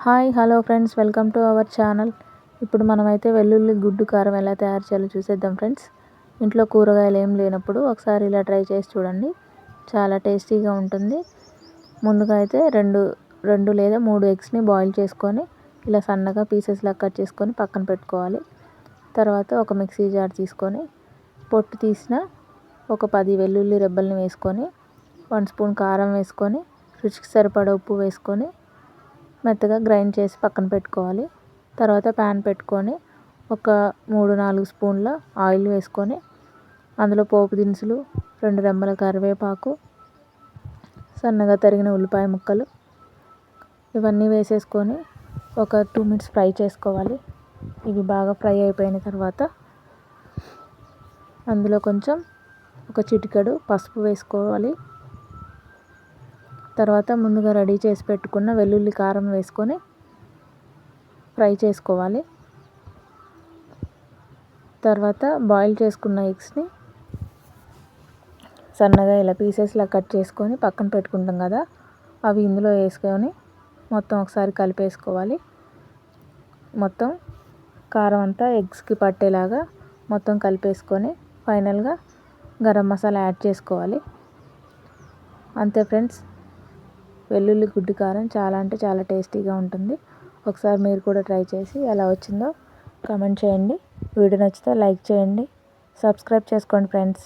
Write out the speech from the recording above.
Hello friends, welcome to our channel. ఇప్పుడు మనమైతే వెల్లుల్లి గుడ్డు కారం ఎలా తయారు చేయాలో చూసేద్దాం ఫ్రెండ్స్. ఇంట్లో కూరగాయలు ఏం లేనప్పుడు ఒకసారి ఇలా ట్రై చేసి చూడండి, చాలా టేస్టీగా ఉంటుంది. ముందుగా అయితే రెండు లేదా 3 ఎగ్స్ని బాయిల్ చేసుకొని ఇలా సన్నగా పీసెస్లా కట్ చేసుకొని పక్కన పెట్టుకోవాలి. తర్వాత ఒక మిక్సీ జార్ తీసుకొని పొట్టు తీసిన ఒక 10 వెల్లుల్లి రెబ్బల్ని వేసుకొని 1 స్పూన్ కారం వేసుకొని రుచికి సరిపడా ఉప్పు వేసుకొని మెత్తగా గ్రైండ్ చేసి పక్కన పెట్టుకోవాలి. తర్వాత ప్యాన్ పెట్టుకొని ఒక 3-4 స్పూన్ల ఆయిల్ వేసుకొని అందులో పోపు దినుసులు, 2 రెమ్మల కరివేపాకు, సన్నగా తరిగిన ఉల్లిపాయ ముక్కలు ఇవన్నీ వేసేసుకొని ఒక 2 మినిట్స్ ఫ్రై చేసుకోవాలి. ఇవి బాగా ఫ్రై అయిపోయిన తర్వాత అందులో ఒక చిటికెడు పసుపు వేసుకోవాలి. తర్వాత ముందుగా రెడీ చేసి పెట్టుకున్న వెల్లుల్లి కారం వేసుకొని ఫ్రై చేసుకోవాలి. తర్వాత బాయిల్ చేసుకున్న ఎగ్స్ని సన్నగా ఇలా పీసెస్లా కట్ చేసుకొని పక్కన పెట్టుకుంటాం కదా, అవి ఇందులో వేసుకొని మొత్తం ఒకసారి కలిపేసుకోవాలి. మొత్తం కారం అంతా ఎగ్స్కి పట్టేలాగా మొత్తం కలిపేసుకొని ఫైనల్గా గరం మసాలా యాడ్ చేసుకోవాలి. అంతే ఫ్రెండ్స్, వెల్లుల్లి గుడ్డు కారం చాలా అంటే చాలా టేస్టీగా ఉంటుంది. ఒకసారి మీరు కూడా ట్రై చేసి ఎలా వచ్చిందో కామెంట్ చేయండి. వీడియో నచ్చితే లైక్ చేయండి, సబ్స్క్రైబ్ చేసుకోండి ఫ్రెండ్స్.